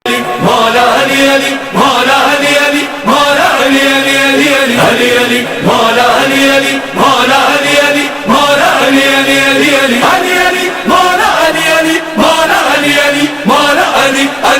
مولا علی علی مولا علی علی مولا علی علی علی علی علی علی مولا علی علی مولا علی علی مولا علی علی علی علی علی علی مولا علی علی مولا علی علی مولا علی علی.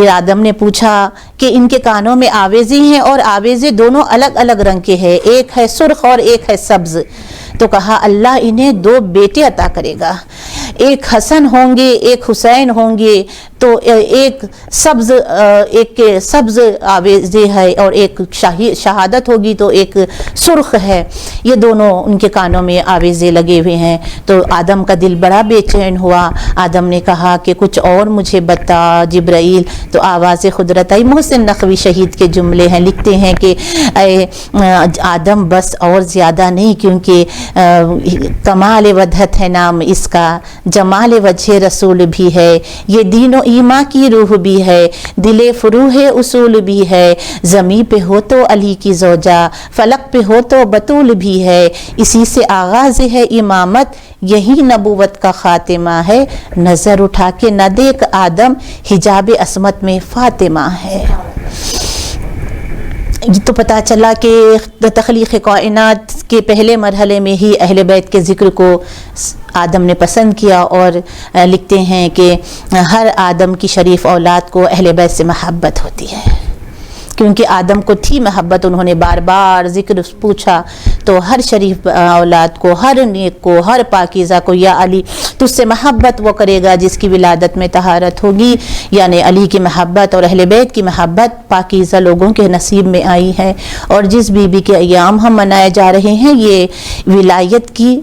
پھر آدم نے پوچھا کہ ان کے کانوں میں آویزیں ہیں اور آویزیں دونوں الگ الگ رنگ کے ہیں، ایک ہے سرخ اور ایک ہے سبز. تو کہا اللہ انہیں 2 بیٹے عطا کرے گا، ایک حسن ہوں گے ایک حسین ہوں گے، تو ایک سبز آویزے ہے اور ایک شہادت ہوگی تو ایک سرخ ہے. یہ دونوں ان کے کانوں میں آویزے لگے ہوئے ہیں. تو آدم کا دل بڑا بے چین ہوا. آدم نے کہا کہ کچھ اور مجھے بتا جبرائیل. تو آواز قدرت آئی. محسن نقوی شہید کے جملے ہیں، لکھتے ہیں کہ اے آدم بس اور زیادہ نہیں، کیونکہ کمال وحدت ہے نام اس کا، جمال وجہ رسول بھی ہے، یہ دین و ایمان کی روح بھی ہے، دل فروح اصول بھی ہے، زمین پہ ہو تو علی کی زوجہ، فلک پہ ہو تو بطول بھی ہے، اسی سے آغاز ہے امامت، یہی نبوت کا خاتمہ ہے، نظر اٹھا کے نہ دیکھ آدم، حجاب عصمت میں فاطمہ ہے. تو پتہ چلا کہ تخلیق کائنات کے پہلے مرحلے میں ہی اہل بیت کے ذکر کو آدم نے پسند کیا، اور لکھتے ہیں کہ ہر آدم کی شریف اولاد کو اہل بیت سے محبت ہوتی ہے، کیونکہ آدم کو تھی محبت. انہوں نے بار بار ذکر پوچھا تو ہر شریف اولاد کو، ہر نیک کو، ہر پاکیزہ کو، یا علی تجھ سے محبت وہ کرے گا جس کی ولادت میں طہارت ہوگی. یعنی علی کی محبت اور اہل بیت کی محبت پاکیزہ لوگوں کے نصیب میں آئی ہے. اور جس بی بی کے ایام ہم منائے جا رہے ہیں، یہ ولایت کی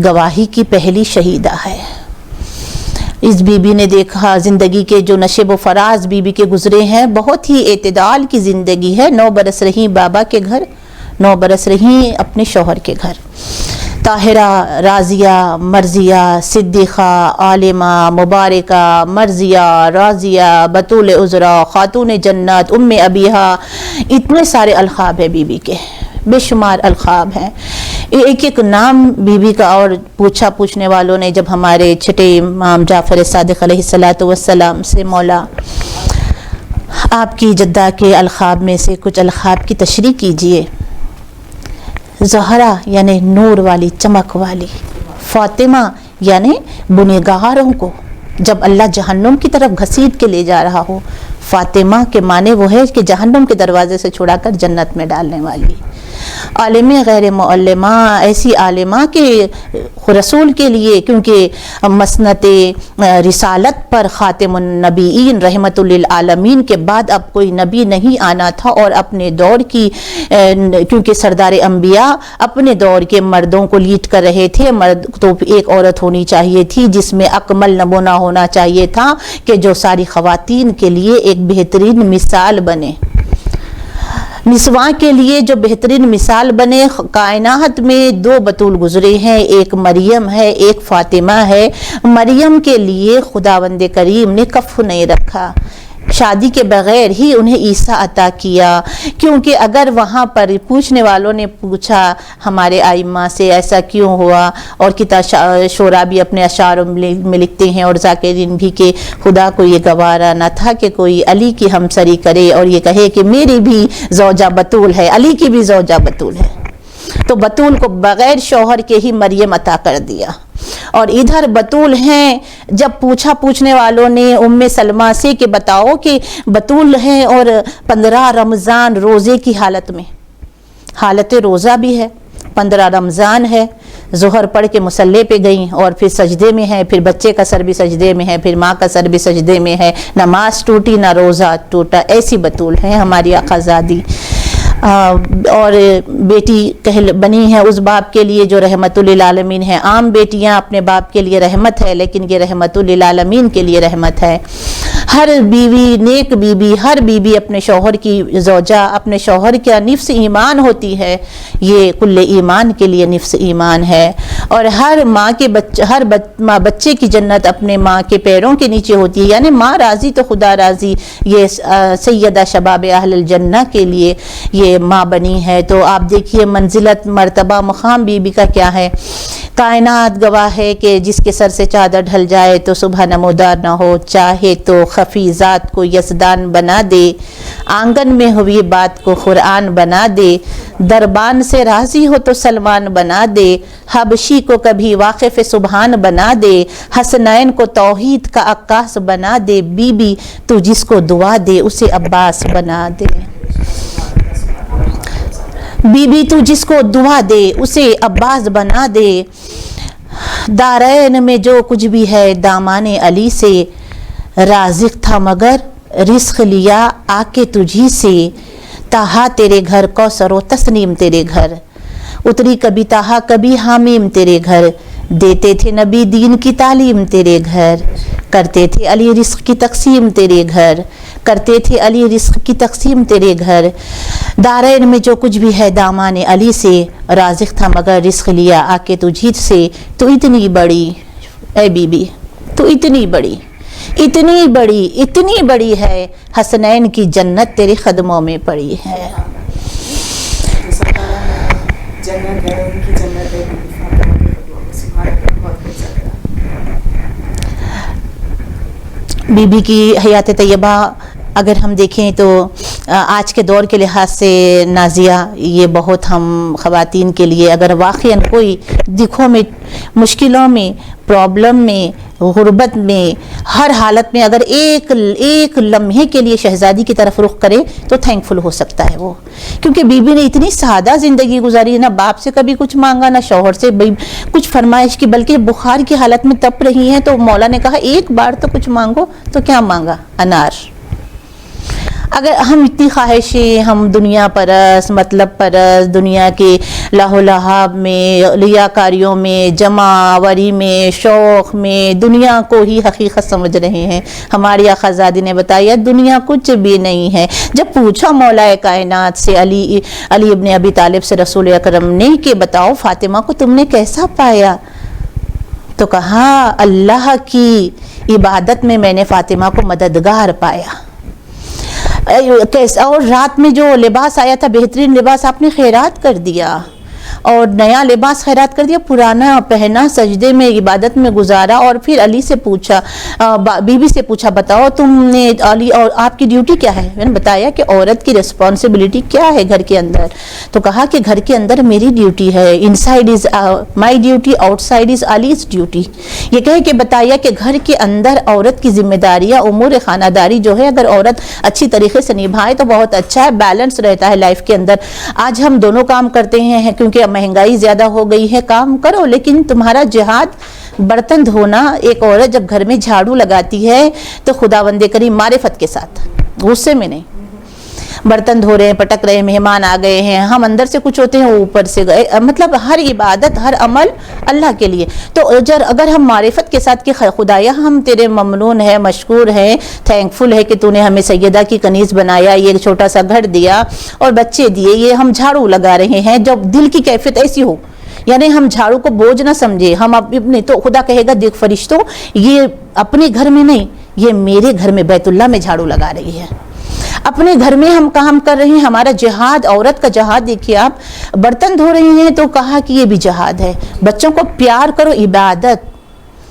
گواہی کی پہلی شہیدہ ہے. اس بی بی نے دیکھا زندگی کے جو نشیب و فراز بی بی کے گزرے ہیں، بہت ہی اعتدال کی زندگی ہے. 9 برس رہی بابا کے گھر، 9 برس رہی اپنے شوہر کے گھر. طاہرہ، راضیہ، مرضیہ، صدیقہ، عالمہ، مبارکہ، مرضیہ، راضیہ، بطول عذرا، خاتون جنت، ام ابیہا، اتنے سارے القاب ہیں بی بی کے، بے شمار القاب ہیں. ایک ایک نام بی بی کا. اور پوچھنے والوں نے جب ہمارے چھٹے امام جعفر صادق علیہ السلام سے مولا آپ کی جدہ کے القاب میں سے کچھ القاب کی تشریح کیجئے. زہرا یعنی نور والی، چمک والی. فاطمہ یعنی گنہگاروں کو جب اللہ جہنم کی طرف گھسیٹ کے لے جا رہا ہو. فاطمہ کے معنی وہ ہے کہ جہنم کے دروازے سے چھڑا کر جنت میں ڈالنے والی. عالمہ غیر معلمہ، ایسی عالمہ کہ رسول کے لیے، کیونکہ مسنت رسالت پر خاتم النبیین رحمت للعالمین کے بعد اب کوئی نبی نہیں آنا تھا، اور اپنے دور کی، کیونکہ سردار انبیاء اپنے دور کے مردوں کو لیڈ کر رہے تھے. مرد تو ایک عورت ہونی چاہیے تھی جس میں اکمل نمونہ ہونا چاہیے تھا کہ جو ساری خواتین کے لیے ایک بہترین مثال بنے، نسواں کے لیے جو بہترین مثال بنے. کائنات میں 2 بطول گزرے ہیں، ایک مریم ہے، ایک فاطمہ ہے. مریم کے لیے خداوند کریم نے کف نہیں رکھا، شادی کے بغیر ہی انہیں عیسیٰ عطا کیا. کیونکہ اگر وہاں پر پوچھنے والوں نے پوچھا ہمارے ائمہ سے ایسا کیوں ہوا، اور کتاب شعرا بھی اپنے اشعار میں لکھتے ہیں اور ذاکرین بھی کہ خدا کو یہ گوارا نہ تھا کہ کوئی علی کی ہمسری کرے اور یہ کہے کہ میری بھی زوجہ بطول ہے، علی کی بھی زوجہ بطول ہے. تو بطول کو بغیر شوہر کے ہی مریم عطا کر دیا. اور ادھر بطول ہیں، جب پوچھنے والوں نے ام سلمہ سے کہ بتاؤ کہ بطول ہیں اور 15 رمضان روزے کی حالت میں، حالت روزہ بھی ہے، 15 رمضان ہے، ظہر پڑھ کے مصلی پہ گئیں اور پھر سجدے میں ہے، پھر بچے کا سر بھی سجدے میں ہے، پھر ماں کا سر بھی سجدے میں ہے، نماز ٹوٹی نہ روزہ ٹوٹا. ایسی بطول ہیں ہماری آقازادی. اور بیٹی بنی ہے اس باپ کے لیے جو رحمت للعالمین ہے. عام بیٹیاں اپنے باپ کے لیے رحمت ہے، لیکن یہ رحمت للعالمین کے لیے رحمت ہے. ہر بیوی نیک بیوی، ہر بیوی اپنے شوہر کی زوجہ، اپنے شوہر کا نفس ایمان ہوتی ہے. یہ کل ایمان کے لیے نفس ایمان ہے. اور ہر ماں کے بچے کی جنت اپنے ماں کے پیروں کے نیچے ہوتی ہے. یعنی ماں راضی تو خدا راضی. یہ سیدہ شباب اہل الجنہ کے لیے یہ ماں بنی ہے. تو آپ دیکھیے منزلت، مرتبہ، مقام بی بی کا کیا ہے. کائنات گواہ ہے کہ جس کے سر سے چادر ڈھل جائے تو صبح نمودار نہ ہو، چاہے تو خفی ذات کو یزدان بنا دے، آنگن میں ہوئی بات کو قرآن بنا دے. دربان سے راضی ہو تو سلمان بنا دے، حبشی کو کبھی واقف سبحان بنا دے، حسنین کو توحید کا عکاس بنا دے، بی بی تو جس کو دعا دے اسے عباس بنا دے، بی بی تو جس کو دعا دے اسے عباس بنا دے، دارین میں جو کچھ بھی ہے دامان علی سے، رازق تھا مگر رزق لیا آ کے تجھی سے، تاہا تیرے گھر کوثر و تسنیم تیرے گھر، اتری کبھی تاہا کبھی حامیم تیرے گھر، دیتے تھے نبی دین کی تعلیم تیرے گھر، کرتے تھے علی رزق کی تقسیم تیرے گھر، کرتے تھے علی رزق کی تقسیم تیرے گھر، دارین میں جو کچھ بھی ہے دامان علی سے، رازق تھا مگر رزق لیا آ کے تجھی سے، تو اتنی بڑی اے بی بی تو اتنی بڑی اتنی بڑی اتنی بڑی ہے، حسنین کی جنت تیرے قدموں میں پڑی ہے۔ جنت ہے ان کی جنت ہے، بی بی کی حیات طیبہ اگر ہم دیکھیں تو آج کے دور کے لحاظ سے نازیہ یہ بہت ہم خواتین کے لیے اگر واقعاً کوئی دکھوں میں مشکلوں میں پرابلم میں غربت میں ہر حالت میں اگر ایک لمحے کے لیے شہزادی کی طرف رخ کرے تو تھینکفل ہو سکتا ہے وہ، کیونکہ بی بی نے اتنی سادہ زندگی گزاری، نہ باپ سے کبھی کچھ مانگا نہ شوہر سے کچھ فرمائش کی، بلکہ بخار کی حالت میں تپ رہی ہیں تو مولا نے کہا ایک بار تو کچھ مانگو، تو کیا مانگا؟ انار۔ اگر ہم اتنی خواہشیں، ہم دنیا پرست مطلب پرست، دنیا کے لاہو لہاب میں لیاکاریوں میں جمع آوری میں شوق میں دنیا کو ہی حقیقت سمجھ رہے ہیں، ہماری آقازادی نے بتایا دنیا کچھ بھی نہیں ہے۔ جب پوچھا مولا کائنات سے علی ابن ابی طالب سے رسول اکرم نے کہ بتاؤ فاطمہ کو تم نے کیسا پایا، تو کہا اللہ کی عبادت میں نے فاطمہ کو مددگار پایا، اور رات میں جو لباس آیا تھا بہترین لباس آپ نے خیرات کر دیا، اور نیا لباس خیرات کر دیا، پرانا پہنا سجدے میں عبادت میں گزارا، اور پھر علی سے پوچھا، بی بی سے پوچھا بتاؤ تم نے علی اور آپ کی ڈیوٹی کیا ہے، میں نے بتایا کہ عورت کی ریسپانسبلٹی کیا ہے گھر کے اندر، تو کہا کہ گھر کے اندر میری ڈیوٹی ہے، inside is my duty outside is علیز ڈیوٹی، یہ کہہ کے بتایا کہ گھر کے اندر عورت کی ذمہ داریاں امور خانہ داری جو ہے اگر عورت اچھی طریقے سے نبھائے تو بہت اچھا ہے، بیلنس رہتا ہے لائف کے اندر۔ آج ہم دونوں کام کرتے ہیں کیونکہ مہنگائی زیادہ ہو گئی ہے، کام کرو، لیکن تمہارا جہاد برتن دھونا، ایک عورت جب گھر میں جھاڑو لگاتی ہے تو خداوند کریم معرفت کے ساتھ، غصے میں نہیں، برتن دھو رہے ہیں، پٹک رہے ہیں، مہمان آ گئے ہیں، ہم اندر سے کچھ ہوتے ہیں وہ اوپر سے گئے، مطلب ہر عبادت ہر عمل اللہ کے لیے، تو اگر ہم معرفت کے ساتھ کہ خدایا ہم تیرے ممنون ہیں، مشکور ہیں، تھینکفل ہے کہ تو نے ہمیں سیدہ کی کنیز بنایا، یہ چھوٹا سا گھر دیا اور بچے دیے، یہ ہم جھاڑو لگا رہے ہیں، جب دل کی کیفیت ایسی ہو، یعنی ہم جھاڑو کو بوجھ نہ سمجھے، ہم اپنے، تو خدا کہے گا دیکھ فرشتوں یہ اپنے گھر میں نہیں، یہ میرے گھر میں بیت اللہ میں جھاڑو لگا رہی ہے، اپنے گھر میں ہم کام کر رہے ہیں، ہمارا جہاد، عورت کا جہاد دیکھیے آپ، برتن دھو رہی ہیں تو کہا کہ یہ بھی جہاد ہے، بچوں کو پیار کرو، عبادت۔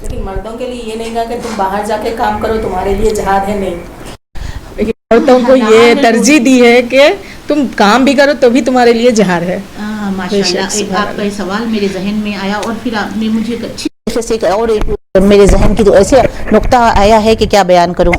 لیکن مردوں کے لیے یہ نہیں کہا کہ تم باہر جا کے کام کرو تمہارے لیے جہاد ہے، نہیں، لیکن عورتوں کو یہ ترجیح دی ہے کہ تم کام بھی کرو تو بھی تمہارے لیے جہاد ہے۔ ماشاءاللہ، ایک آپ کا سوال میرے ذہن میں آیا اور پھر آپ نے مجھے اچھی طریقے سے اور میرے ذہن کی تو ایسے نقطہ آیا ہے کہ کیا بیان کروں۔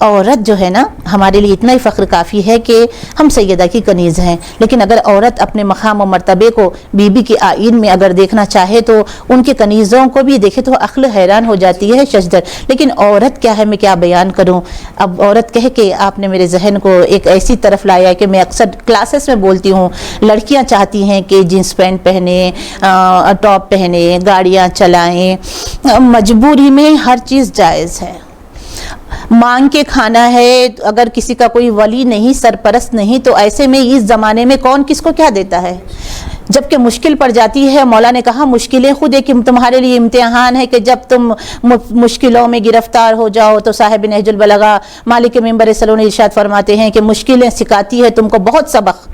عورت جو ہے نا ہمارے لیے اتنا ہی فخر کافی ہے کہ ہم سیدہ کی کنیز ہیں، لیکن اگر عورت اپنے مقام و مرتبے کو بی بی کے آئین میں اگر دیکھنا چاہے تو ان کے کنیزوں کو بھی دیکھے تو عقل حیران ہو جاتی ہے ششدر، لیکن عورت کیا ہے، میں کیا بیان کروں۔ اب عورت کہے کہ آپ نے میرے ذہن کو ایک ایسی طرف لایا کہ میں اکثر کلاسز میں بولتی ہوں، لڑکیاں چاہتی ہیں کہ جینس پینٹ پہنے، ٹاپ پہنے، گاڑیاں چلائیں، مجبوری میں ہر چیز جائز ہے، مانگ کے کھانا ہے، اگر کسی کا کوئی ولی نہیں، سرپرست نہیں، تو ایسے میں اس زمانے میں کون کس کو کیا دیتا ہے، جب کہ مشکل پڑ جاتی ہے۔ مولا نے کہا مشکلیں خود ایک تمہارے لیے امتحان ہے کہ جب تم مشکلوں میں گرفتار ہو جاؤ تو صاحب نہج البلاغہ مالک منبر صلون ارشاد فرماتے ہیں کہ مشکلیں سکھاتی ہے تم کو بہت سبق،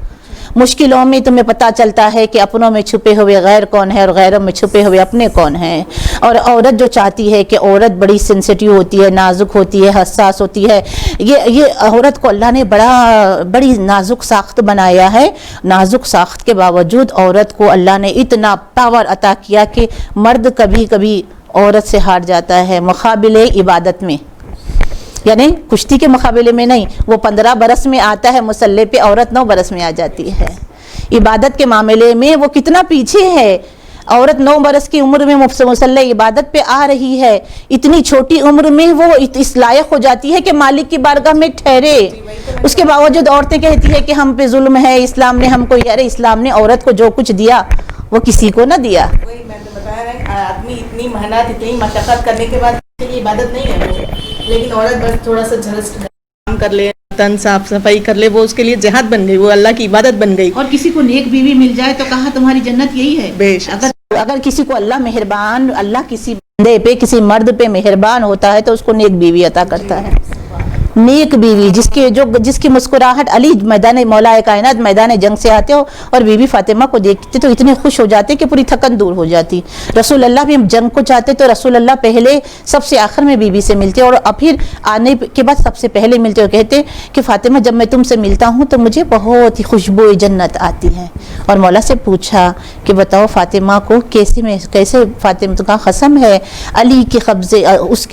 مشکلوں میں تمہیں پتہ چلتا ہے کہ اپنوں میں چھپے ہوئے غیر کون ہے اور غیروں میں چھپے ہوئے اپنے کون ہیں. اور عورت جو چاہتی ہے کہ عورت بڑی سینسیٹیو ہوتی ہے, نازک ہوتی ہے, حساس ہوتی ہے, یہ عورت کو اللہ نے بڑی نازک ساخت بنایا ہے. نازک ساخت کے باوجود عورت کو اللہ نے اتنا پاور عطا کیا کہ مرد کبھی کبھی عورت سے ہار جاتا ہے مقابلے عبادت میں, یعنی کشتی کے مقابلے میں نہیں. وہ 15 برس میں آتا ہے مسلح پہ, عورت 9 برس میں آ جاتی ہے. عبادت کے معاملے میں وہ کتنا پیچھے ہے. عورت 9 برس کی عمر میں مسلح عبادت پہ آ رہی ہے. اتنی چھوٹی عمر میں وہ اس لائق ہو جاتی ہے کہ مالک کی بارگاہ میں ٹھہرے. اس کے باوجود عورتیں کہتی ہے کہ ہم پہ ظلم ہے, اسلام نے ہم کو, ارے اسلام نے عورت کو جو کچھ دیا وہ کسی کو نہ دیا. وہی میں تو بتا رہا ہے, آدمی اتنی محنت اتنی مشقت کرنے کے بعد یہ عبادت نہیں ہے وہ, لیکن عورت بس تھوڑا سا جھلس کام کر لے, تن صاف صفائی کر لے, وہ اس کے لیے جہاد بن گئی, وہ اللہ کی عبادت بن گئی. اور کسی کو نیک بیوی مل جائے تو کہا تمہاری جنت یہی ہے. بے شک. اگر کسی کو اللہ مہربان, اللہ کسی بندے پہ, کسی مرد پہ مہربان ہوتا ہے تو اس کو نیک بیوی عطا کرتا ہے. نیک بیوی جس کی مسکراہٹ, علی میدان مولا کائنات میدان جنگ سے آتے ہو اور بی بی فاطمہ کو دیکھتے تو اتنے خوش ہو جاتے کہ پوری تھکن دور ہو جاتی. رسول اللہ بھی جنگ کو چاہتے تو رسول اللہ پہلے سب سے آخر میں بی بی سے ملتے اور پھر آنے کے بعد سب سے پہلے ملتے اور کہتے کہ فاطمہ جب میں تم سے ملتا ہوں تو مجھے بہت ہی خوشبو جنت آتی ہے. اور مولا سے پوچھا کہ بتاؤ فاطمہ کو کیسے فاطمہ, تو کہا قسم ہے علی کی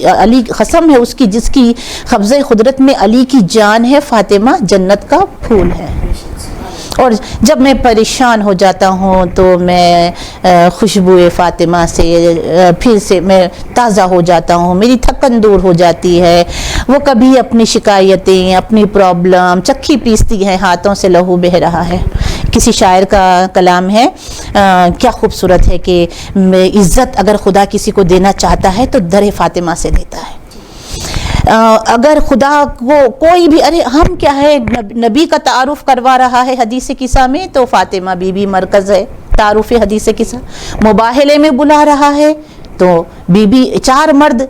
علی قسم ہے اس کی جس کی قبضے قدرت میں علی کی جان ہے, فاطمہ جنت کا پھول ہے. اور جب میں پریشان ہو جاتا ہوں تو میں خوشبو فاطمہ سے پھر سے میں تازہ ہو جاتا ہوں, میری تھکن دور ہو جاتی ہے. وہ کبھی اپنی شکایتیں, اپنی پرابلم چکی پیستی ہیں, ہاتھوں سے لہو بہہ رہا ہے. کسی شاعر کا کلام ہے, کیا خوبصورت ہے کہ عزت اگر خدا کسی کو دینا چاہتا ہے تو در فاطمہ سے دیتا ہے. اگر خدا کو کوئی بھی, ارے ہم کیا ہے, نبی کا تعارف کروا رہا ہے حدیث قصہ میں تو فاطمہ بی بی مرکز ہے. تعارف حدیث قصہ مباہلے میں بلا رہا ہے تو بی بی, 4 مرد,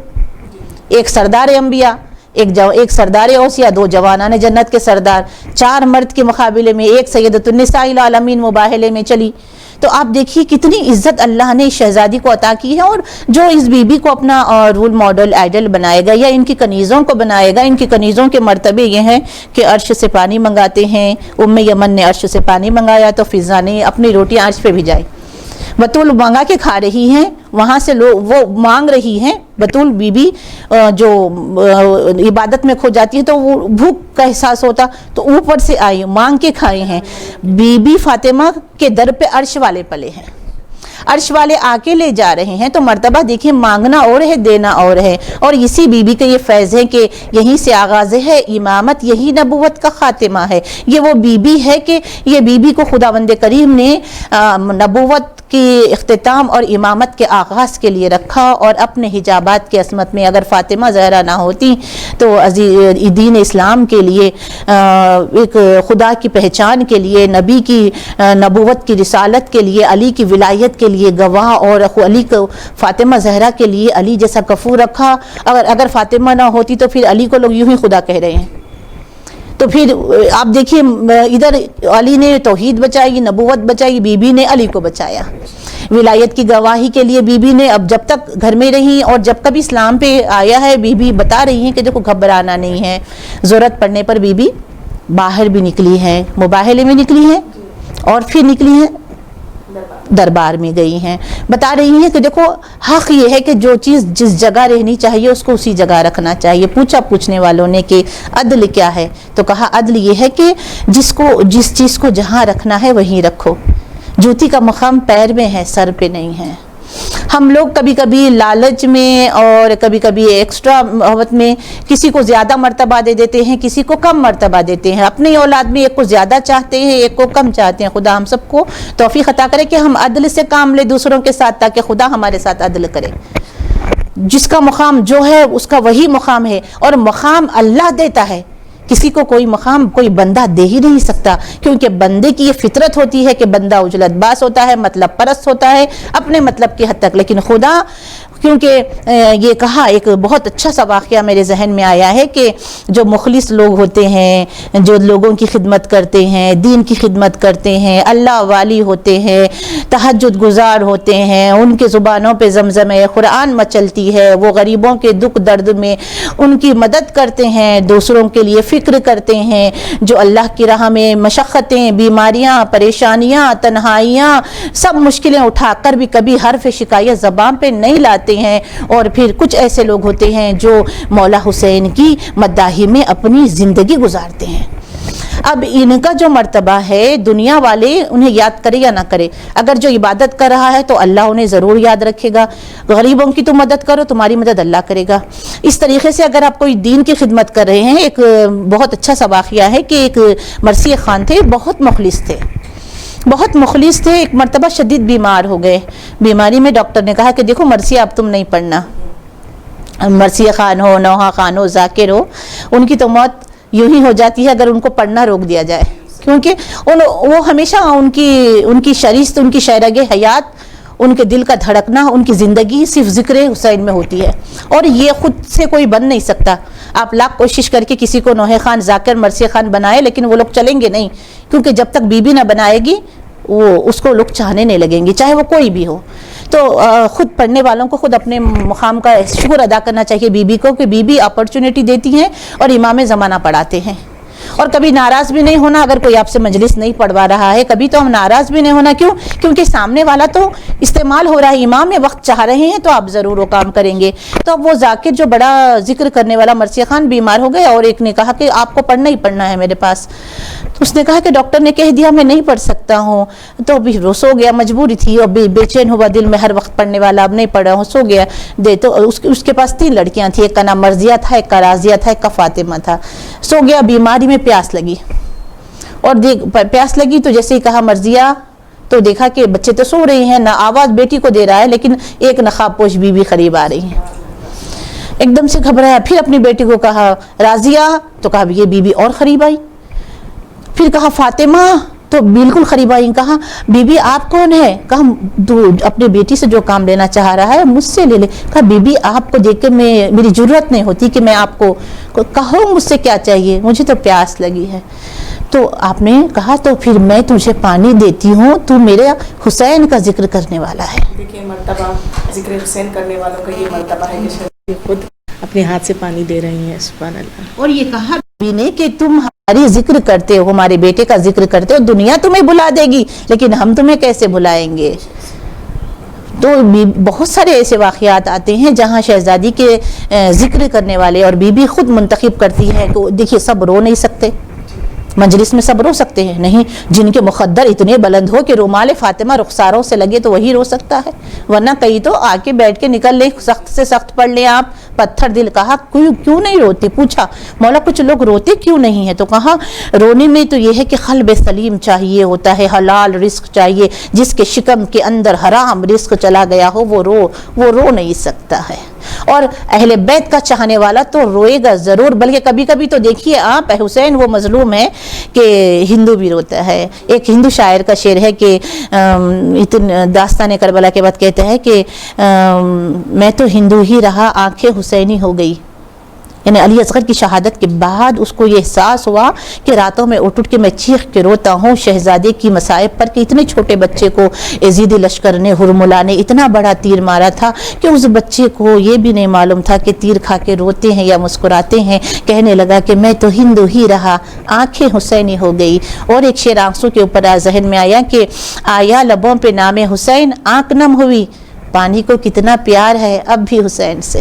ایک سردار انبیاء, ایک سردار اوصیاء, 2 جوانان جنت کے سردار, 4 مرد کے مقابلے میں ایک سیدۃ النساء العالمین مباہلے میں چلی. تو آپ دیکھیے کتنی عزت اللہ نے شہزادی کو عطا کی ہے. اور جو اس بی بی کو اپنا رول ماڈل آئیڈل بنائے گا یا ان کی کنیزوں کو بنائے گا, ان کی کنیزوں کے مرتبے یہ ہیں کہ عرش سے پانی منگاتے ہیں. یمن نے عرش سے پانی منگایا تو فضا نے اپنی روٹیاں عرش پہ بھجائی. بطول مانگا کے کھا رہی ہیں, وہاں سے وہ مانگ رہی ہیں. بطول بی بی جو عبادت میں کھو جاتی ہے تو وہ بھوک کا احساس ہوتا تو اوپر سے آئی, مانگ کے کھائے ہیں. بی بی فاطمہ کے در پہ عرش والے پلے ہیں, عرش والے آ کے لے جا رہے ہیں. تو مرتبہ دیکھیں, مانگنا اور ہے, دینا اور ہے. اور اسی بی بی کے یہ فیض ہے کہ یہیں سے آغاز ہے امامت, یہی نبوت کا خاتمہ ہے. یہ وہ بی بی ہے کہ یہ بی بی کو خداوند کریم نے نبوت کی اختتام اور امامت کے آغاز کے لیے رکھا. اور اپنے حجابات کی عصمت میں اگر فاطمہ زہرا نہ ہوتی تو دین اسلام کے لیے, ایک خدا کی پہچان کے لیے, نبی کی نبوت کی رسالت کے لیے, علی کی ولایت کے لیے گواہ, اور علی کو فاطمہ زہرا کے لیے علی جیسا کفو رکھا. اگر فاطمہ نہ ہوتی تو پھر علی کو لوگ یوں ہی خدا کہہ رہے ہیں. تو پھر آپ دیکھیے ادھر علی نے توحید بچائی, نبوت بچائی, بی بی نے علی کو بچایا. ولایت کی گواہی کے لیے بی بی نے اب جب تک گھر میں رہی اور جب کبھی اسلام پہ آیا ہے بی بی بتا رہی ہیں کہ دیکھو گھبرانا نہیں ہے. ضرورت پڑنے پر بی بی باہر بھی نکلی ہیں, مباہلے میں نکلی ہیں اور پھر نکلی ہیں دربار میں گئی ہیں. بتا رہی ہیں کہ دیکھو حق یہ ہے کہ جو چیز جس جگہ رہنی چاہیے اس کو اسی جگہ رکھنا چاہیے. پوچھا پوچھنے والوں نے کہ عدل کیا ہے, تو کہا عدل یہ ہے کہ جس چیز کو جہاں رکھنا ہے وہیں رکھو. جوتی کا مقام پیر میں ہے, سر پہ نہیں ہے. ہم لوگ کبھی کبھی لالچ میں اور کبھی کبھی ایکسٹرا محبت میں کسی کو زیادہ مرتبہ دے دیتے ہیں, کسی کو کم مرتبہ دیتے ہیں. اپنی اولاد میں ایک کو زیادہ چاہتے ہیں, ایک کو کم چاہتے ہیں. خدا ہم سب کو توفیق عطا کرے کہ ہم عدل سے کام لیں دوسروں کے ساتھ, تاکہ خدا ہمارے ساتھ عدل کرے. جس کا مقام جو ہے اس کا وہی مقام ہے, اور مقام اللہ دیتا ہے. کسی کو کوئی مقام کوئی بندہ دے ہی نہیں سکتا, کیونکہ بندے کی یہ فطرت ہوتی ہے کہ بندہ اجلت باز ہوتا ہے, مطلب پرست ہوتا ہے اپنے مطلب کی حد تک. لیکن خدا کیونکہ یہ کہا، ایک بہت اچھا سا واقعہ میرے ذہن میں آیا ہے کہ جو مخلص لوگ ہوتے ہیں، جو لوگوں کی خدمت کرتے ہیں، دین کی خدمت کرتے ہیں، اللہ والی ہوتے ہیں، تہجد گزار ہوتے ہیں، ان کے زبانوں پہ زمزم قرآن مچلتی ہے، وہ غریبوں کے دکھ درد میں ان کی مدد کرتے ہیں، دوسروں کے لیے فکر کرتے ہیں، جو اللہ کی راہ میں مشقتیں، بیماریاں، پریشانیاں، تنہائیاں، سب مشکلیں اٹھا کر بھی کبھی حرف شکایت زبان پہ نہیں لاتے ہیں، اور پھر کچھ ایسے لوگ ہوتے ہیں جو مولا حسین کی مداحی میں اپنی زندگی گزارتے ہیں۔ اب ان کا جو مرتبہ ہے، دنیا والے انہیں یاد کرے یا نہ کرے، اگر جو عبادت کر رہا ہے تو اللہ انہیں ضرور یاد رکھے گا، غریبوں کی تو مدد کرو، تمہاری مدد اللہ کرے گا۔ اس طریقے سے اگر آپ کوئی دین کی خدمت کر رہے ہیں، ایک بہت اچھا سا واقعہ ہے کہ ایک مرثیہ خان تھے، بہت مخلص تھے، ایک مرتبہ شدید بیمار ہو گئے۔ بیماری میں ڈاکٹر نے کہا کہ دیکھو مرثیہ اب تم نہیں پڑھنا، مرثیہ خان ہو، نوحہ خان ہو، ذاکر ہو، ان کی تو موت یوں ہی ہو جاتی ہے اگر ان کو پڑھنا روک دیا جائے، کیونکہ وہ ہمیشہ ان کی شریست، ان کی شہرگ حیات، ان کے دل کا دھڑکنا، ان کی زندگی صرف ذکر حسین میں ہوتی ہے، اور یہ خود سے کوئی بن نہیں سکتا۔ آپ لاکھ کوشش کر کے کسی کو نوحہ خان، ذاکر، مرثیہ خان بنائے، لیکن وہ لوگ چلیں گے نہیں، کیونکہ جب تک بی بی نہ بنائے گی وہ اس کو لوگ چاہنے نہیں لگیں گے، چاہے وہ کوئی بھی ہو۔ تو خود پڑھنے والوں کو خود اپنے مقام کا شکر ادا کرنا چاہیے بی بی کو، کہ بی بی اپرچونٹی دیتی ہیں اور امام زمانہ پڑھاتے ہیں۔ اور کبھی ناراض بھی نہیں ہونا اگر کوئی آپ سے مجلس نہیں پڑھوا رہا ہے، کبھی تو ہم ناراض بھی نہیں ہونا، کیونکہ سامنے والا تو استعمال ہو رہا ہے، امام میں وقت چاہ رہے ہیں تو آپ ضرور وہ کام کریں گے۔ تو اب وہ ذاکر جو بڑا ذکر کرنے والا مرثیہ خان بیمار ہو گئے، اور ایک نے کہا کہ آپ کو پڑھنا ہی پڑھنا ہے میرے پاس۔ تو اس نے کہا کہ ڈاکٹر نے کہہ دیا میں نہیں پڑھ سکتا ہوں، تو ابھی وہ سو گیا، مجبوری تھی، اور بے چین ہوا دل میں، ہر وقت پڑھنے والا، اب نہیں پڑھ رہا ہوں، سو گیا۔ تو اس کے پاس 3 لڑکیاں تھیں، ایک کا نام مرضیہ تھا، ایک کا راضیہ تھا، ایک کا فاطمہ تھا۔ سو گیا، بیماری میں پیاس لگی، اور پیاس لگی تو جیسے ہی کہا مرضیہ، تو دیکھا کہ بچے تو سو رہے ہیں، نہ آواز بیٹی کو دے رہا ہے، لیکن ایک نقاب پوش بی بی قریب آ رہی ہیں۔ ایک دم سے گھبرایا، پھر اپنی بیٹی کو کہا راضیہ، تو کہا یہ بی بی اور قریب آئی، پھر کہا فاطمہ، تو بالکل قریب آئی، کہا بی بی آپ کون ہے؟ کہا اپنے بیٹی سے جو کام لینا چاہ رہا ہے مجھ سے لے لے۔ کہا بی بی آپ کو دیکھ کے میری ضرورت نہیں ہوتی کہ میں آپ کو کہوں مجھ سے کیا چاہیے، مجھے تو پیاس لگی ہے۔ تو آپ نے کہا تو پھر میں تجھے پانی دیتی ہوں، تو میرے حسین کا ذکر کرنے والا ہے۔ دیکھیے مرتبہ ذکر حسین کرنے والوں کا یہ مرتبہ ہے کہ خود اپنے ہاتھ سے پانی دے رہی ہیں، سبحان اللہ۔ اور یہ کہا بھی نے کہ تم ہماری ذکر کرتے ہو، ہمارے بیٹے کا ذکر کرتے ہو، دنیا تمہیں بلا دے گی لیکن ہم تمہیں کیسے بلائیں گے۔ تو بہت سارے ایسے واقعات آتے ہیں جہاں شہزادی کے ذکر کرنے والے اور بی بی خود منتخب کرتی ہے کہ دیکھیے سب رو نہیں سکتے، مجلس میں سب رو سکتے ہیں نہیں، جن کے مقدر اتنے بلند ہو کہ رومال فاطمہ رخساروں سے لگے تو وہی رو سکتا ہے، ورنہ کئی تو آ کے بیٹھ کے نکل لے، سخت سے سخت پڑھ لیں آپ، پتھر دل۔ کہا کیوں نہیں روتے؟ پوچھا مولا کچھ لوگ روتے کیوں نہیں ہیں؟ تو کہا رونے میں تو یہ ہے کہ قلب سلیم چاہیے ہوتا ہے، حلال رزق چاہیے، جس کے شکم کے اندر حرام رزق چلا گیا ہو وہ رو نہیں سکتا ہے۔ اور اہل بیت کا چاہنے والا تو روئے گا ضرور، بلکہ کبھی کبھی تو دیکھیے آپ، حسین وہ مظلوم ہے کہ ہندو بھی روتا ہے۔ ایک ہندو شاعر کا شعر ہے کہ داستان کربلا کے بعد کہتا ہے کہ میں تو ہندو ہی رہا، آنکھیں حسینی ہو گئی، یعنی علی اصغر کی شہادت کے بعد اس کو یہ احساس ہوا کہ راتوں میں اٹھ کے میں چیخ کے روتا ہوں شہزادے کی مصائب پر، کہ اتنے چھوٹے بچے کو یزیدی لشکر نے، ہرملا نے اتنا بڑا تیر مارا تھا کہ اس بچے کو یہ بھی نہیں معلوم تھا کہ تیر کھا کے روتے ہیں یا مسکراتے ہیں۔ کہنے لگا کہ میں تو ہندو ہی رہا، آنکھیں حسینی ہو گئی۔ اور ایک شعر آنسو کے اوپر ذہن میں آیا کہ آیا لبوں پہ نام حسین، آنکھ نم ہوئی، پانی کو کتنا پیار ہے اب بھی حسین سے۔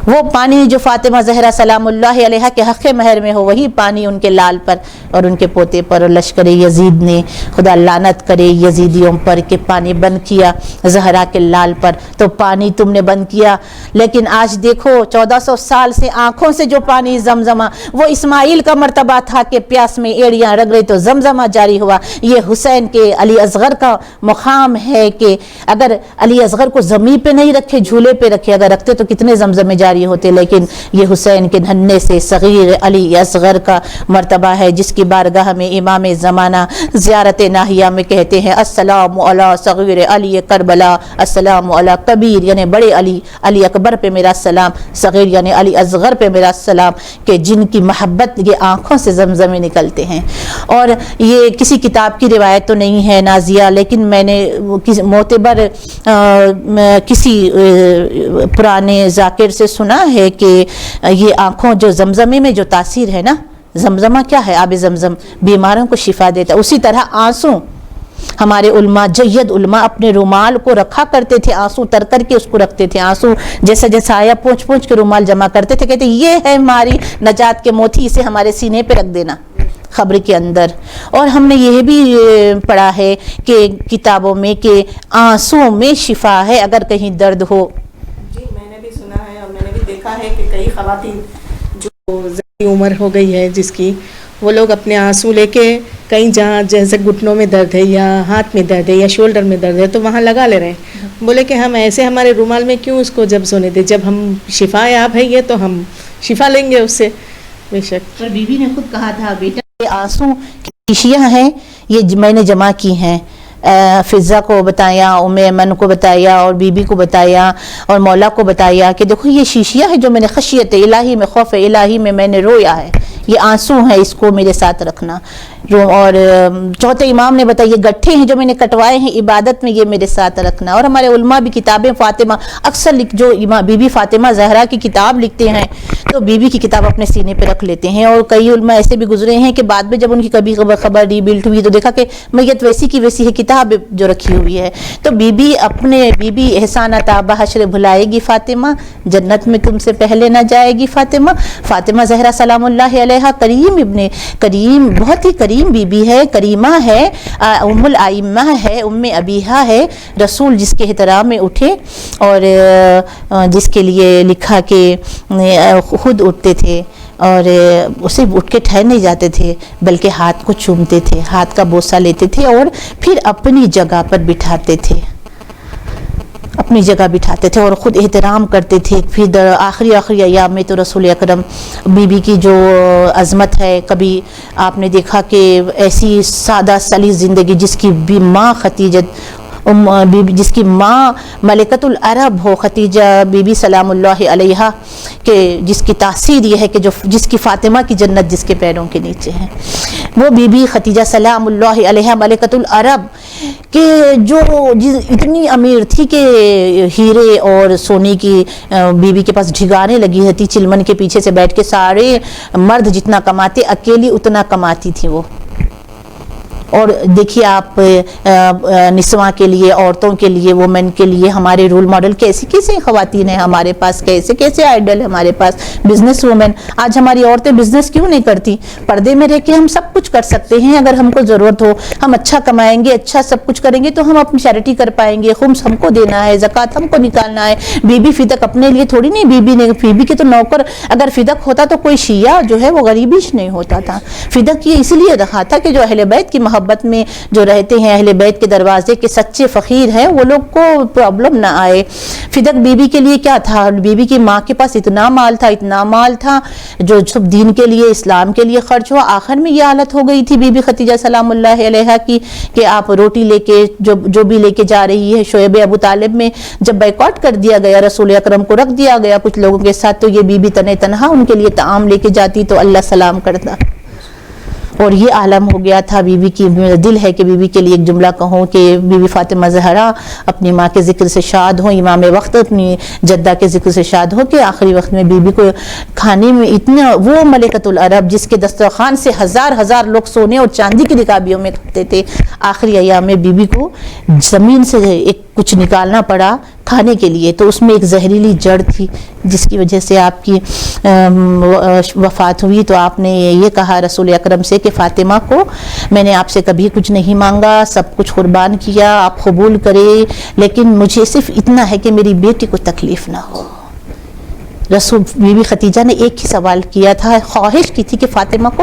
وہ پانی جو فاطمہ زہرا سلام اللہ علیہا کے حق مہر میں ہو، وہی پانی ان کے لال پر اور ان کے پوتے پر، اور لشکر یزید نے، خدا لعنت کرے یزیدیوں پر کہ پانی بند کیا زہرا کے لال پر، تو پانی تم نے بند کیا۔ لیکن آج دیکھو 1400 سال سے آنکھوں سے جو پانی زمزمہ، وہ اسماعیل کا مرتبہ تھا کہ پیاس میں ایڑیاں رگ رہے تو زمزمہ جاری ہوا، یہ حسین کے علی اصغر کا مقام ہے کہ اگر علی اصغر کو زمین پہ نہیں رکھے، جھولے پہ رکھے، اگر رکھتے تو کتنے زمزمے جاری جاری ہوتے، لیکن یہ حسین کے ننھے سے صغیر علی اصغر کا مرتبہ ہے، جس کی بارگاہ میں امام زمانہ زیارت ناہیہ میں کہتے ہیں السلام علی صغیر علی کربلا، السلام علی کبیر یعنی بڑے علی، علی اکبر پہ میرا سلام، صغیر یعنی علی اصغر پہ میرا سلام، کہ جن کی محبت یہ آنکھوں سے زمزمے نکلتے ہیں۔ اور یہ کسی کتاب کی روایت تو نہیں ہے نازیہ، لیکن میں نے معتبر کسی پرانے ذاکر سے سنا ہے کہ یہ آنکھوں جو زمزمے میں جو تاثیر ہے نا، زمزمہ کیا ہے؟ آب زمزم بیماروں کو شفا دیتا ہے، اسی طرح آنسو ہمارے علماء، جید علماء اپنے رومال کو رکھا کرتے تھے، آنسو تر کر کے اس کو رکھتے تھے، آنسو جیسا جیسا آیا پونچھ پونچھ کے رومال جمع کرتے تھے، کہتے یہ ہے ہماری نجات کے موتی، اسے ہمارے سینے پہ رکھ دینا خبر کے اندر۔ اور ہم نے یہ بھی پڑھا ہے کہ کتابوں میں کہ آنسو میں شفا ہے اگر کہیں درد ہو۔ جی میں نے بھی سنا ہے اور میں نے بھی دیکھا ہے کہ کئی خواتین جو ذہنی عمر ہو گئی ہے جس کی، وہ لوگ اپنے آنسو لے کے کہیں جہاں جیسے گھٹنوں میں درد ہے یا ہاتھ میں درد ہے یا شولڈر میں درد ہے تو وہاں لگا لے رہے ہیں، بولے کہ ہم ایسے ہمارے رومال میں کیوں اس کو جب سونے دے، جب ہم شفا یاب ہے یہ تو ہم شفا لیں گے اس سے۔ بے شک۔ اور بی بی نے خود کہا تھا بیٹا یہ آنسو کی شیشیاں ہیں، یہ میں نے جمع کی ہیں، فضا کو بتایا، ام ایمن کو بتایا اور بی بی کو بتایا اور مولا کو بتایا کہ دیکھو یہ شیشیاں ہیں جو میں نے خشیت الہی میں، خوف الہی میں نے رویا ہے، یہ آنسو ہیں، اس کو میرے ساتھ رکھنا۔ اور چوتھے امام نے بتایا یہ گٹھے ہیں جو میں نے کٹوائے ہیں عبادت میں، یہ میرے ساتھ رکھنا۔ اور ہمارے علماء بھی کتابیں فاطمہ اکثر جو بی بی فاطمہ زہرا کی کتاب لکھتے ہیں تو بی بی کی کتاب اپنے سینے پہ رکھ لیتے ہیں۔ اور کئی علماء ایسے بھی گزرے ہیں کہ بعد میں جب ان کی کبھی خبر ری بلٹ ہوئی تو دیکھا کہ میت ویسی کی ویسی ہے، کتاب جو رکھی ہوئی ہے۔ تو بی بی احسان عطا حشر بھلائے گی فاطمہ، جنت میں تم سے پہلے نہ جائے گی فاطمہ۔ فاطمہ زہرا سلام اللہ علیہا کریم بہت ہی کریم بی بی ہے، کریمہ ہے، ام الائمہ ہے، ام ابیہا ہے، رسول جس کے احترام میں اٹھے اور جس کے لیے لکھا کہ خود اٹھتے تھے اور اسے اٹھ کے ٹھہر نہیں جاتے تھے بلکہ ہاتھ کو چومتے تھے، ہاتھ کا بوسہ لیتے تھے اور پھر اپنی جگہ پر بٹھاتے تھے، اپنی جگہ بٹھاتے تھے اور خود احترام کرتے تھے۔ پھر آخری ایام میں تو رسول اکرم بی بی کی جو عظمت ہے، کبھی آپ نے دیکھا کہ ایسی سادہ سلیس زندگی جس کی بھی ماں جس کی ماں ملکۃ العرب ہو خدیجہ بی بی سلام اللہ علیہا، کہ جس کی تاثیر یہ ہے کہ جس کی فاطمہ کی جنت جس کے پیروں کے نیچے ہے، وہ بی بی خدیجہ سلام اللہ علیہا ملکۃ العرب کہ جو اتنی امیر تھی کہ ہیرے اور سونے کی بی بی کے پاس ڈھگانے لگی ہوتی، چلمن کے پیچھے سے بیٹھ کے سارے مرد جتنا کماتے اکیلی اتنا کماتی تھی وہ۔ اور دیکھیے آپ نسواں کے لیے، عورتوں کے لیے، وومن کے لیے ہمارے رول ماڈل کیسی کیسی خواتین ہیں ہمارے پاس، کیسے کیسے آئیڈل ہمارے پاس، بزنس وومن۔ آج ہماری عورتیں بزنس کیوں نہیں کرتی؟ پردے میں رہ کے ہم سب کچھ کر سکتے ہیں، اگر ہم کو ضرورت ہو ہم اچھا کمائیں گے، اچھا سب کچھ کریں گے تو ہم اپنی چیریٹی کر پائیں گے، خمس ہم کو دینا ہے، زکوٰۃ ہم کو نکالنا ہے۔ بی بی فدق اپنے لیے تھوڑی نہیں، بی بی کے تو نوکر اگر فدق ہوتا تو کوئی شیعہ جو ہے وہ غریبی نہیں ہوتا تھا۔ فدق یہ اس لیے رکھا تھا کہ جو اہل بیت کی محبت میں جو رہتے ہیں، اہل بیت کے دروازے کے سچے فقیر ہیں، وہ لوگ کو پرابلم نہ آئے۔ فدق بی بی کے لیے کیا تھا؟ بی بی کی ماں کے پاس اتنا مال تھا جو سب دین کے لیے، اسلام کے لیے خرچ ہوا۔ آخر میں یہ حالت ہو گئی تھی بی بی خدیجہ سلام اللہ علیہا کی کہ آپ روٹی لے کے جو بھی لے کے جا رہی ہے، شعیب ابو طالب میں جب بائیکاٹ کر دیا گیا، رسول اکرم کو رکھ دیا گیا کچھ لوگوں کے ساتھ، تو یہ بی بی تنہا ان کے لیے طعام لے کے جاتی تو اللہ سلام کرتا۔ اور یہ عالم ہو گیا تھا بی بی کی۔ میرا دل ہے کہ بی بی کے لیے ایک جملہ کہوں کہ بی بی فاطمہ زہرا اپنی ماں کے ذکر سے شاد ہوں، امام وقت اپنی جدہ کے ذکر سے شاد ہو کہ آخری وقت میں بی بی کو کھانے میں اتنا، وہ ملکۃ العرب جس کے دسترخوان سے ہزار لوگ سونے اور چاندی کی رکابیوں میں کھاتے تھے، آخری ایام میں بی بی کو زمین سے ایک کچھ نکالنا پڑا کھانے کے لیے، تو اس میں ایک زہریلی جڑ تھی جس کی وجہ سے آپ کی وفات ہوئی۔ تو آپ نے یہ کہا رسول اکرم سے کہ فاطمہ کو میں نے آپ سے کبھی کچھ نہیں مانگا، سب کچھ قربان کیا، آپ قبول کرے، لیکن مجھے صرف اتنا ہے کہ میری بیٹی کو تکلیف نہ ہو۔ رسول بی بی خدیجہ نے ایک ہی سوال کیا تھا، خواہش کی تھی کہ فاطمہ کو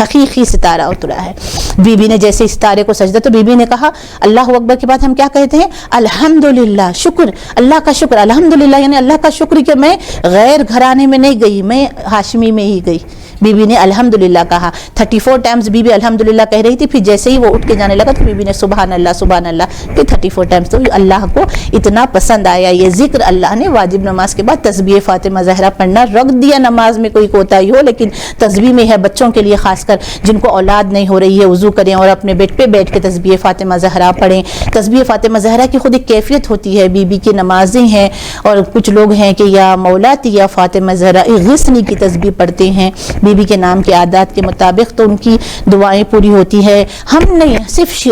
حقیقی ستارہ اترا ہے. بی بی نے جیسے اس ستارے کو سجدہ، تو بی بی نے کہا اللہ اکبر کے بعد ہم کیا کہتے ہیں؟ الحمدللہ، شکر، اللہ کا شکر. الحمدللہ یعنی اللہ کا شکر کہ میں غیر گھرانے میں نہیں گئی، میں ہاشمی میں ہی گئی. بی بی نے الحمدللہ کہا. 34 ٹائمز بی بی الحمدللہ کہہ رہی تھی. پھر جیسے ہی وہ اٹھ کے جانے لگا تو بی بی نے سبحان اللہ سبحان اللہ کہ 34 ٹائمز. تو اللہ کو اتنا پسند آیا یہ ذکر. اللہ نے واجب نماز کے بعد تسبیح فاطمہ زہرا پڑھنا رکھ دیا. نماز میں کوئی کوتاہی ہو لیکن تسبیح میں ہے. بچوں کے لیے خاص کر جن کو اولاد نہیں ہو رہی ہے وضو کریں اور اپنے بیڈ پہ بیٹھ کے تسبیح فاطمہ زہرا پڑھیں. تسبیح فاطمہ زہرا کی خود ایک کیفیت ہوتی ہے. بی بی کی نمازیں ہیں اور کچھ لوگ ہیں کہ یا مولاتی یا فاطمہ زہرا غصنی کی تسبیح پڑھتے ہیں بی بی کے نام کے عادات کے مطابق، تو ان کی دعائیں پوری ہوتی ہے. ہم نہیں صرف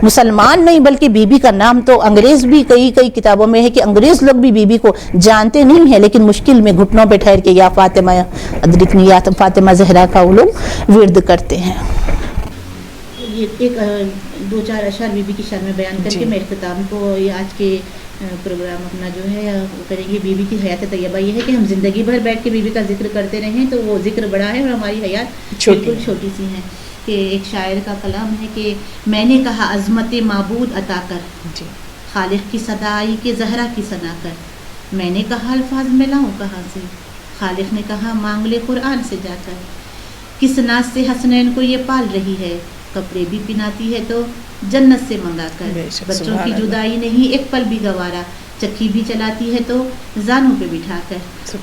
مسلمان نہیں بلکہ بی بی کا نام تو انگریز بھی کئی کتابوں میں ہے کہ انگریز لوگ بھی بی بی کو جانتے نہیں ہیں لیکن مشکل میں گھٹنوں پہ ٹھہر کے یا فاطمہ ادرکنی یا فاطمہ زہرا کا وہ لوگ ورد کرتے ہیں. یہ ایک 2-4 اشعار بی بی کی شان میں بیان کر کے میں اختتام کو یہ آج کے پروگرام اپنا جو ہے کریں گے. بی بی کی حیات طیبہ یہ ہے کہ ہم زندگی بھر بیٹھ کے بی بی کا ذکر کرتے رہیں تو وہ ذکر بڑا ہے اور ہماری حیات بالکل چھوٹی سی ہیں. کہ ایک شاعر کا کلام ہے کہ میں نے کہا عظمت معبود عطا کر، خالق کی صدائی کے زہرا کی ثنا کر. میں نے کہا الفاظ میں لاؤں کہاں سے، خالق نے کہا مانگ لے قرآن سے جا کر. کس ناز سے حسنین کو یہ پال رہی ہے، کپڑے بھی پہناتی ہے تو جنت سے منگا کر. بچوں کی جدائی نہیں ایک پل بھی گوارا، چکی بھی چلاتی ہے تو زانوں پہ بٹھا کر.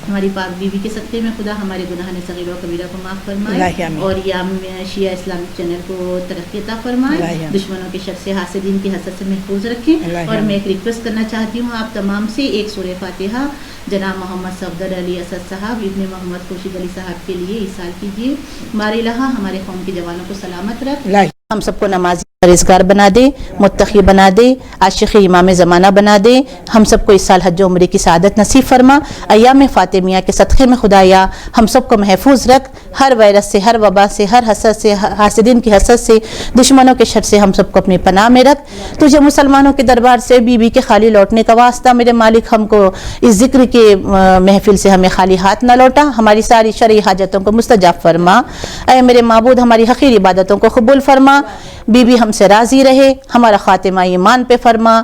ہماری پاک بیوی کے صدقے میں خدا ہمارے گناہ صغیرہ و کبیرہ کو معاف فرمائے اور یام شیعہ اسلامک چینل کو ترقی عطا فرمائے، دشمنوں کے شر سے حاسدین کی حسد سے محفوظ رکھیں. اور میں ایک ریکویسٹ کرنا چاہتی ہوں آپ تمام سے، ایک سورہ فاتحہ جناب محمد صفدر علی اسد صاحب ابن محمد خورشید علی صاحب کے لیے ایصال کیجیے. ہمارے الہ ہمارے قوم کے جوانوں کو سلامت رکھ، ہم سب کو نمازی پرہیزگار بنا دے، متقی بنا دے، عاشق امام زمانہ بنا دے. ہم سب کو اس سال حج و عمرے کی سعادت نصیب فرما. ایام فاطمیہ کے صدقے میں خدایا ہم سب کو محفوظ رکھ، ہر وائرس سے، ہر وبا سے، ہر حسد سے، حاسدین کی حسد سے، دشمنوں کے شر سے ہم سب کو اپنے پناہ میں رکھ. تجھے مسلمانوں کے دربار سے بی بی کے خالی لوٹنے کا واسطہ میرے مالک، ہم کو اس ذکر کے محفل سے ہمیں خالی ہاتھ نہ لوٹا. ہماری ساری شرعی حاجتوں کو مستجاب فرما. اے میرے معبود ہماری حقیر عبادتوں کو قبول فرما. بی بی ہم سے راضی رہے، ہمارا خاتمہ ایمان پہ فرما.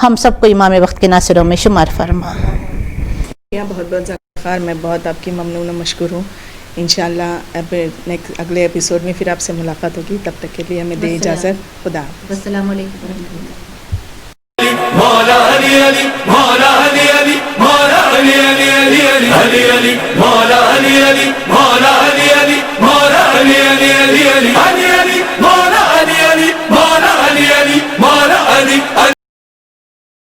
ہم سب کو امام وقت کے ناصروں میں شمار فرما. بہت بہت خیر، میں بہت آپ کی ممنون و مشکور ہوں. انشاءاللہ اگلے ایپیسوڈ میں پھر آپ سے ملاقات ہوگی. تب تک کے لیے ہمیں دے اجازت. خدا حافظ. السلام علیکم ورحمۃ اللہ. مولا علی علی مولا علی علی مولا علی علی علی علی علی علی مولا علی علی مولا